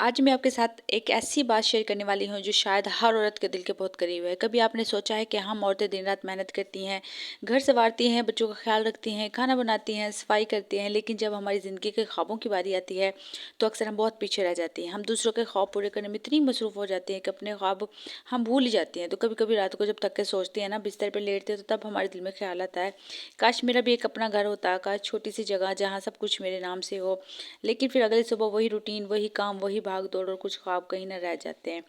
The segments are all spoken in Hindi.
आज मैं आपके साथ एक ऐसी बात शेयर करने वाली हूँ जो शायद हर औरत के दिल के बहुत करीब है। कभी आपने सोचा है कि हम औरतें दिन रात मेहनत करती हैं, घर संवारती हैं, बच्चों का ख्याल रखती हैं, खाना बनाती हैं, सफाई करती हैं, लेकिन जब हमारी ज़िंदगी के ख्वाबों की बारी आती है तो अक्सर हम बहुत पीछे रह जाती हैं। हम दूसरों के ख्वाब पूरे करने में इतनी मसरूफ़ हो जाती हैं कि अपने ख्वाब हम भूल ही जाती हैं। तो कभी कभी रात को जब थक के सोचती हैं ना, बिस्तर पर लेटते हैं, तो तब हमारे दिल में ख्याल आता है, काश मेरा भी एक अपना घर होता, काश छोटी सी जगह जहाँ सब कुछ मेरे नाम से हो। लेकिन फिर अगली सुबह वही रूटीन, वही काम, वही भाग दौड़ और कुछ ख्वाब कहीं ना रह जाते हैं।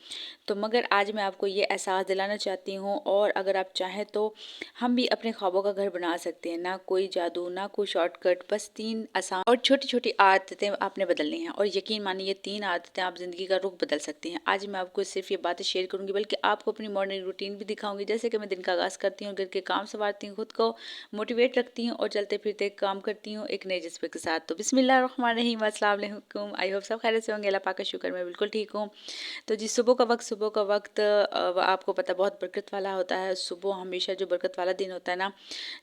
तो मगर आज मैं आपको ये एहसास दिलाना चाहती हूँ, और अगर आप चाहें तो हम भी अपने ख्वाबों का घर बना सकते हैं। ना कोई जादू, ना कोई शॉर्टकट, बस 3 आसान और छोटी-छोटी आदतें आपने बदलनी हैं, और यकीन मानिए ये 3 आदतें आप ज़िंदगी का रुख बदल सकती हैं। आज मैं आपको सिर्फ ये बातें शेयर करूँगी, बल्कि आपको अपनी मॉर्निंग रूटीन भी दिखाऊँगी, जैसे कि मैं दिन का आगाज़ करती हूँ, घर के काम सँवारती हूँ, खुद को मोटिवेट रखती हूँ और चलते-फिरते काम करती हूँ एक नए जज़्बे के साथ। तो बिस्मिल्लाहिर्रहमानिर्रहीम, अस्सलाम वालेकुम। आई होप सब खैरियत से होंगे। अल्लाह पाक का शुक्र, मैं बिल्कुल ठीक हूँ। तो जी, सुबह का वक़्त आपको पता है बहुत बरकत वाला होता है। सुबह हमेशा जो बरकत वाला दिन होता है ना,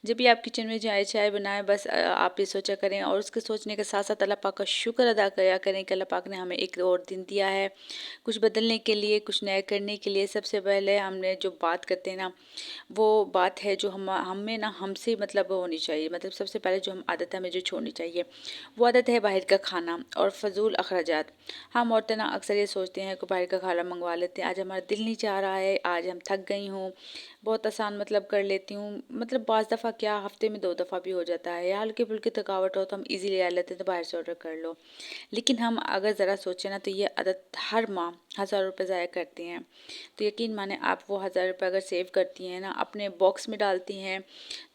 जब भी आप किचन में जाएँ, चाय बनाएँ, बस आप ये सोचा करें, और उसके सोचने के साथ-साथ अल्लाह पाक का शुक्र अदा किया करें कि अल्लाह पाक ने हमें एक और दिन दिया है, कुछ बदलने के लिए, कुछ नया करने के लिए। सबसे पहले हमने जो बात करते हैं ना, वो बात है जो हम हमें ना हमसे मतलब होनी चाहिए। मतलब सबसे पहले जो हम आदत है हमें जो छोड़नी चाहिए, वो आदत है बाहर का खाना और फ़ज़ूल अखराजात। हम औरतें ना अक्सर ये सोचते हैं कि बाहर का खाना मंगवा लेते हैं, आज हमारा दिल नहीं चाह रहा है, आज हम थक गई हूँ, बहुत आसान मतलब कर लेती हूँ। मतलब बाज़ दफ़ा क्या, हफ़्ते में 2 दफ़ा भी हो जाता है, या हल्की-फुल्की थकावट हो तो हम ईज़िली ले लेते हैं, तो बाहर से ऑर्डर कर लो। लेकिन हम अगर ज़रा सोचें ना, तो ये आदत हर माह हज़ार रुपए ज़ाया करती हैं। तो यकीन माने, आप वो हज़ार रुपये अगर सेव करती हैं ना, अपने बॉक्स में डालती हैं,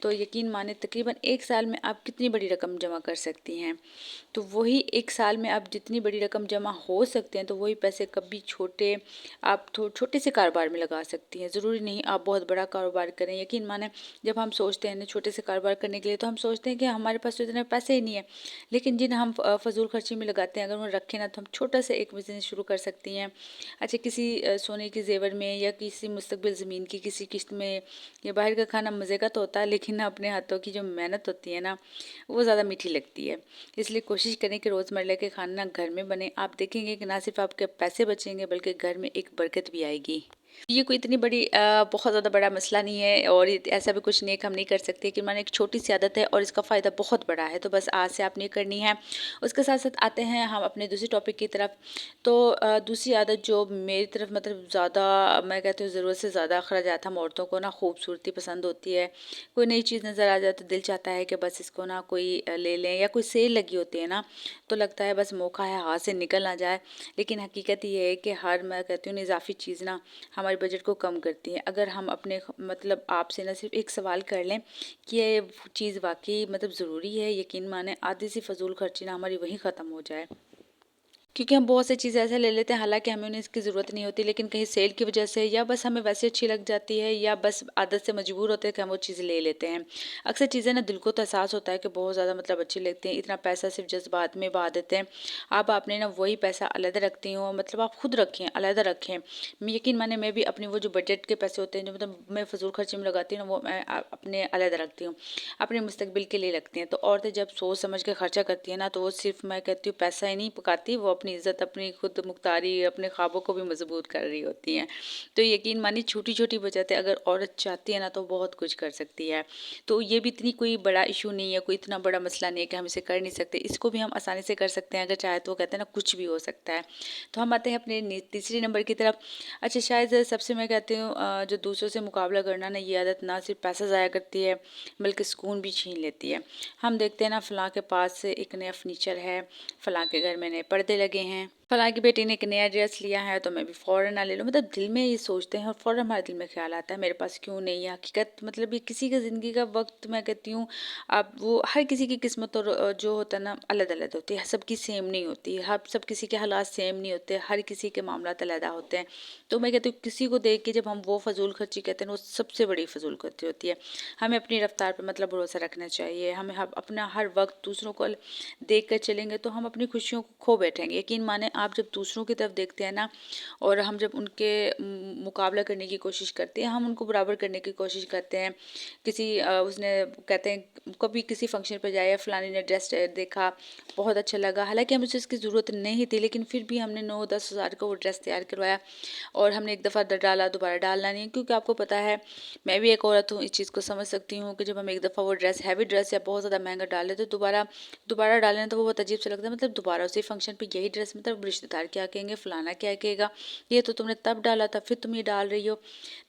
तो यकीन माने तकरीबन 1 साल में आप कितनी बड़ी रकम जमा कर सकती हैं। तो वही 1 साल में आप जितनी बड़ी रकम जमा हो सकते हैं, तो वही पैसे कभी छोटे, आप छोटे से कारोबार में लगा सकती हैं। ज़रूरी नहीं आप बहुत बड़ा कारोबार करें। यकीन माने, जब हम सोचते हैं ना छोटे से कारोबार करने के लिए, तो हम सोचते हैं कि हमारे पास तो इतने पैसे ही नहीं है। लेकिन जिन हम फ़ज़ूल खर्ची में लगाते हैं, अगर वो रखें ना, तो हम छोटा सा एक बिज़नेस शुरू कर सकती हैं। अच्छा, किसी सोने के ज़ेवर में, या किसी मुस्तक़बिल ज़मीन की किसी किश्त में। या बाहर का खाना मज़े का तो होता है, लेकिन ना अपने हाथों की जो मेहनत होती है ना, वो ज़्यादा मीठी लगती है। इसलिए कोशिश करें कि रोज़मर्रा के खाना ना घर में बने। आप देखेंगे कि ना सिर्फ आपके पैसे बचेंगे, बल्कि घर में एक बरकत भी आएगी। ये कोई इतनी बड़ी बहुत ज़्यादा बड़ा मसला नहीं है, और ऐसा भी कुछ नहीं है कि हम नहीं कर सकते, कि माने एक छोटी सी आदत है और इसका फ़ायदा बहुत बड़ा है, तो बस आज से आपने करनी है। उसके साथ साथ आते हैं हम अपने दूसरे टॉपिक की तरफ। तो दूसरी आदत जो मेरी तरफ मतलब ज़्यादा, मैं कहती हूँ ज़रूरत से ज़्यादा अखराजात, हम औरतों को ना खूबसूरती पसंद होती है। कोई नई चीज़ नज़र आ जाए तो दिल चाहता है कि बस इसको ना कोई ले लें, या कोई सेल लगी होती है ना, तो लगता है बस मौका है, हाथ से निकल ना जाए। लेकिन हकीकत ये है कि हर, मैं कहती हूँ, इज़ाफ़ी चीज़ ना हमारे बजट को कम करती है। अगर हम अपने मतलब आपसे ना सिर्फ एक सवाल कर लें कि ये चीज़ वाक़ई मतलब ज़रूरी है, यकीन माने आधी सी फ़ज़ूल खर्ची ना हमारी वहीं ख़त्म हो जाए। क्योंकि हम बहुत सी चीज़ें ऐसे ले लेते हैं, हालाँकि हमें उन्हें इसकी ज़रूरत नहीं होती, लेकिन कहीं सेल की वजह से, या बस हमें वैसे अच्छी लग जाती है, या बस आदत से मजबूर होते हैं कि हम वो चीज़ ले लेते हैं। अक्सर चीज़ें ना दिल को तो एहसास होता है कि बहुत ज़्यादा मतलब अच्छी लगती हैं, इतना पैसा सिर्फ जज़्बात में बहा देते हैं। अब आपने ना वही पैसा अलग रखती हो, मतलब आप खुद रखें, अलग रखें। मैं यकीन माने, मैं भी अपनी वो जो बजट के पैसे होते हैं, जो मतलब मैं फ़िज़ूल खर्ची में लगाती हूँ ना, वो मैं अपने अलग रखती हूँ, अपने मुस्तकबिल के लिए रखती हैं। तो औरतें जब सोच समझ के खर्चा करती हैं ना, तो वो सिर्फ, मैं कहती हूँ, पैसा ही नहीं पकाती, वो अपनी इज़्ज़त, अपनी खुद मुख्तारी, अपने ख्वाबों को भी मजबूत कर रही होती हैं। तो यकीन मानिए, छोटी छोटी बचतें अगर औरत चाहती है ना, तो बहुत कुछ कर सकती है। तो ये भी इतनी कोई बड़ा इशू नहीं है, कोई इतना बड़ा मसला नहीं है कि हम इसे कर नहीं सकते। इसको भी हम आसानी से कर सकते हैं, अगर चाहे तो। वो कहते हैं ना, कुछ भी हो सकता है। तो हम आते हैं अपने तीसरे नंबर की तरफ। अच्छा, शायद सबसे, मैं कहती हूँ, जो दूसरों से मुकाबला करना ना, ये आदत ना सिर्फ पैसा ज़ाया करती है, बल्कि सुकून भी छीन लेती है। हम देखते हैं ना, फलां के पास एक नया फर्नीचर है, फलां के घर में नए पर्दे लगे हैं, फलाँ की बेटी ने एक नया ड्रेस लिया है, तो मैं भी फ़ौरन ना ले लूँ। मतलब दिल में ये सोचते हैं, और फ़ौरन हमारे दिल में ख़्याल आता है, मेरे पास क्यों नहीं है। हकीकत मतलब ये किसी की ज़िंदगी का वक़्त, मैं कहती हूँ, अब वो हर किसी की किस्मत और जो होता है ना, अलग-अलग होती है। सबकी सेम नहीं होती, हर सब किसी के हालात सेम नहीं होते, हर किसी के मामलात अलग होते हैं। तो मैं कहती हूँ, किसी को देख के जब हम वो फ़ज़ूल खर्ची कहते हैं ना, वो सबसे बड़ी फ़ज़ूल खर्ची होती है। हमें अपनी रफ़्तार पे मतलब भरोसा रखना चाहिए। हमें अपना हर वक़्त दूसरों को देख कर चलेंगे, तो हम अपनी खुशियों को खो बैठेंगे। यकीन माने, आप जब दूसरों की तरफ देखते हैं ना, और हम जब उनके मुकाबला करने की कोशिश करते हैं, हम उनको बराबर करने की कोशिश करते हैं। किसी उसने कहते हैं कभी किसी फंक्शन पर जाए, फलानी ने ड्रेस देखा, बहुत अच्छा लगा, हालांकि हमें इसकी ज़रूरत नहीं थी, लेकिन फिर भी हमने 9-10 हज़ार का वो ड्रेस तैयार करवाया और हमने एक दफ़ा डाला, दोबारा डालना नहीं। क्योंकि आपको पता है, मैं भी एक औरत हूँ, इस चीज़ को समझ सकती हूँ कि जब हम एक दफ़ा वो ड्रेस, हैवी ड्रेस या बहुत ज़्यादा महंगा डाल लेते, तो दोबारा दोबारा डालें तो वो बहुत अजीब सा लगता है। मतलब दोबारा उसी फंक्शन पे यही ड्रेस, मतलब रिश्तेदार क्या कहेंगे, फलाना क्या कहेगा, ये तो तुमने तब डाला था, फिर तुम ये डाल रही हो।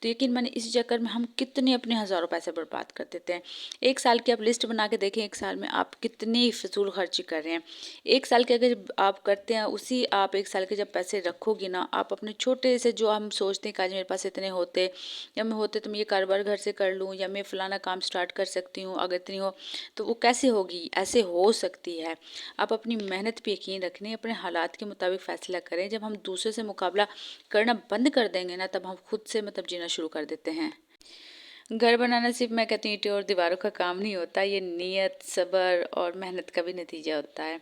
तो यकीन माने इसी चक्कर में हम कितने अपने हज़ारों पैसे बर्बाद कर देते हैं। एक साल की आप लिस्ट बना के देखें, एक साल में आप कितनी फिजूल खर्ची कर रहे हैं। एक साल के अगर आप करते हैं, उसी आप एक साल के जब पैसे रखोगी ना, आप अपने छोटे से, जो हम सोचते हैं कि आज मेरे पास इतने होते, या मैं होते तो मैं ये कारोबार घर से कर लूँ, या मैं फ़लाना काम स्टार्ट कर सकती हूँ, अगर इतनी हो तो वो कैसे होगी, ऐसे हो सकती है। आप अपनी मेहनत पे यकीन रखने, अपने हालात के मुताबिक फ़ैसला करें। जब हम दूसरे से मुकाबला करना बंद कर देंगे ना, तब हम खुद से मतलब जीना शुरू कर देते हैं। घर बनाना सिर्फ, मैं कहती हूँ, ईंटों और दीवारों का काम नहीं होता, ये नीयत, सब्र और मेहनत का भी नतीजा होता है।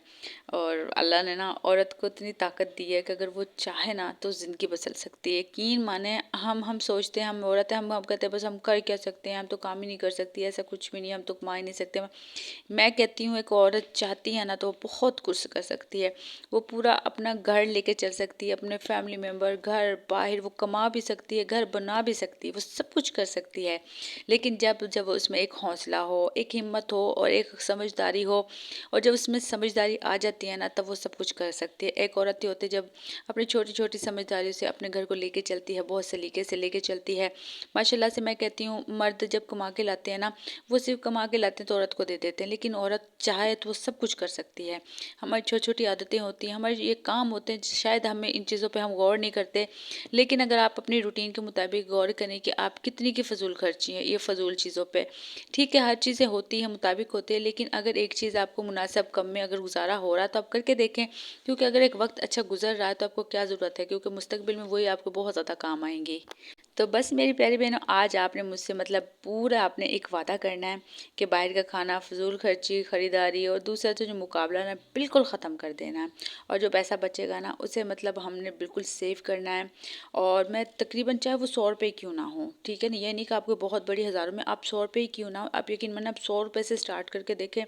और अल्लाह ने ना औरत को इतनी ताकत दी है कि अगर वो चाहे ना तो ज़िंदगी बदल सकती है। यकीन माने, हम सोचते हैं हम औरत हैं, हम कहते हैं बस हम कर क्या सकते हैं, हम तो काम ही नहीं कर सकती, ऐसा कुछ भी नहीं, हम तो कमा ही नहीं सकते। मैं कहती हूँ एक औरत चाहती है ना तो वो बहुत कुछ कर सकती है। वो पूरा अपना घर लेके चल सकती है, अपने फैमिली मेम्बर, घर बाहर, वो कमा भी सकती है, घर बना भी सकती है, वो सब कुछ कर सकती है। लेकिन जब जब उसमें एक हौसला हो, एक हिम्मत हो और एक समझदारी हो, और जब उसमें समझदारी आ जाती है ना, तब वो सब कुछ कर सकती है। एक औरत ही होती है जब अपनी छोटी छोटी समझदारी से अपने घर को लेके चलती है, बहुत सलीके से लेके चलती है। माशाल्लाह से मैं कहती हूँ, मर्द जब कमा के लाते हैं ना, वो सिर्फ कमा के लाते हैं तो औरत को दे देते हैं, लेकिन औरत चाहे तो वो सब कुछ कर सकती है। हमारी छोटी छोटी आदतें होती हैं, हमारे ये काम होते हैं, शायद हमें इन चीज़ों पे हम गौर नहीं करते, लेकिन अगर आप अपनी रूटीन के मुताबिक गौर करें कि आप कितनी की फजूल खर्ची हैं ये फजूल चीज़ों पे। ठीक है, हर चीज़ें होती हैं, मुताबिक होती है, लेकिन अगर एक चीज़ आपको मुनासिब कम में अगर गुजारा हो रहा है तो आप करके देखें। क्योंकि अगर एक वक्त अच्छा गुजर रहा है तो आपको क्या ज़रूरत है, क्योंकि मुस्तकबिल में वही आपको बहुत ज़्यादा काम आएंगी। तो बस मेरी प्यारी बहनों, आज आपने मुझसे मतलब पूरा आपने एक वादा करना है कि बाहर का खाना, फजूल खर्ची, ख़रीदारी और दूसरा से जो मुकाबला ना, बिल्कुल ख़त्म कर देना है। और जो पैसा बचेगा ना, उसे मतलब हमने बिल्कुल सेव करना है। और मैं तकरीबन, चाहे वो 100 रुपये क्यों ना हो, ठीक है ना, ये नहीं कि आपको बहुत बड़ी हज़ारों में, आप 100 रुपये ही क्यों ना हो, आप यकीन माने आप 100 रुपये से स्टार्ट करके देखें।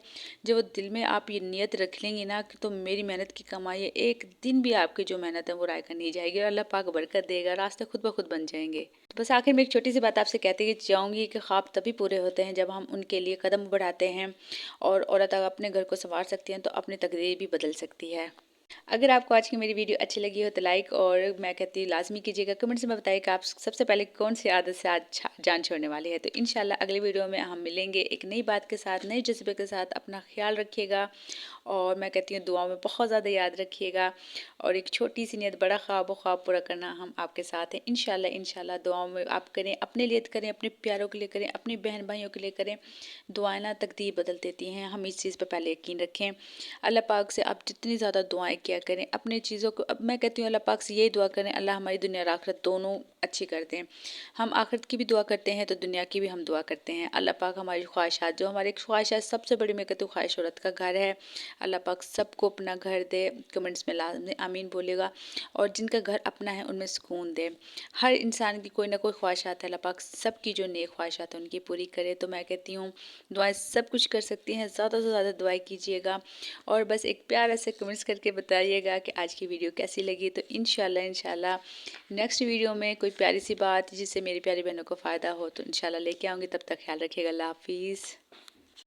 जब वो दिल में आप ये नियत रख लेंगी ना कि तो मेरी मेहनत की कमाई है, एक दिन भी आपकी जो मेहनत है वो राय नहीं जाएगी, और अल्लाह पाक बरकत देगा, रास्ते खुद ब खुद बन जाएंगे। तो बस आखिर में एक छोटी सी बात आपसे कहते कि चाहूँगी कि ख्वाब तभी पूरे होते हैं जब हम उनके लिए कदम बढ़ाते हैं। और औरत अगर अपने घर को संवार सकती हैं तो अपनी तकदीर भी बदल सकती है। अगर आपको आज की मेरी वीडियो अच्छी लगी हो तो लाइक, और मैं कहती हूँ लाजमी कीजिएगा, कमेंट्स में बताइए कि आप सबसे पहले कौन सी आदत से आज जान छोड़ने वाली है। तो इंशाल्लाह अगली वीडियो में हम मिलेंगे एक नई बात के साथ, नए जज्बे के साथ। अपना ख्याल रखिएगा, और मैं कहती हूँ दुआओं में बहुत ज़्यादा याद रखिएगा। और एक छोटी सी नियत, बड़ा ख्वाब, ख्वाब पूरा करना, हम आपके साथ हैं इंशाल्लाह। इंशाल्लाह दुआओं में आप करें, अपने लिए करें, अपने प्यारों के लिए करें, अपनी बहन भाइयों के लिए करें। दुआएं ना तकदीर बदल देती हैं, हम इस चीज़ पर पहले यकीन रखें। अल्लाह पाक से आप जितनी ज़्यादा दुआएं किया करें अपनी चीज़ों को, अब मैं कहती हूँ अल्लाह पाक से यही दुआ करें, अल्लाह हमारी दुनिया और आखिरत दोनों अच्छी कर दें। हम आखिरत की भी दुआ करते हैं तो दुनिया की भी हम दुआ करते हैं। अल्लाह पाक हमारी ख्वाहिशात, जो हमारी ख्वाहिशात सबसे बड़ी, मैं कहती हूँ ख्वाहिश औरत का घर है, अल्लाह पाक सबको अपना घर दे। कमेंट्स में लाजमी आमीन बोलेगा। और जिनका घर अपना है उनमें सुकून दे। हर इंसान की कोई ना कोई ख्वाहिशात है, अल्लाह पाक सबकी जो नेक ख्वाहिशात है उनकी पूरी करे। तो मैं कहती हूँ दुआएं सब कुछ कर सकती हैं, ज़्यादा से ज़्यादा दुआएं कीजिएगा। और बस एक प्यारा से कमेंट्स करके बताइएगा कि आज की वीडियो कैसी लगी। तो इंशाल्लाह इंशाल्लाह नेक्स्ट वीडियो में कोई प्यारी सी बात जिससे मेरी प्यारी बहनों को फ़ायदा हो तो इंशाल्लाह लेके आऊँगी। तब तक ख्याल रखिएगा। अल्लाह हाफिज़।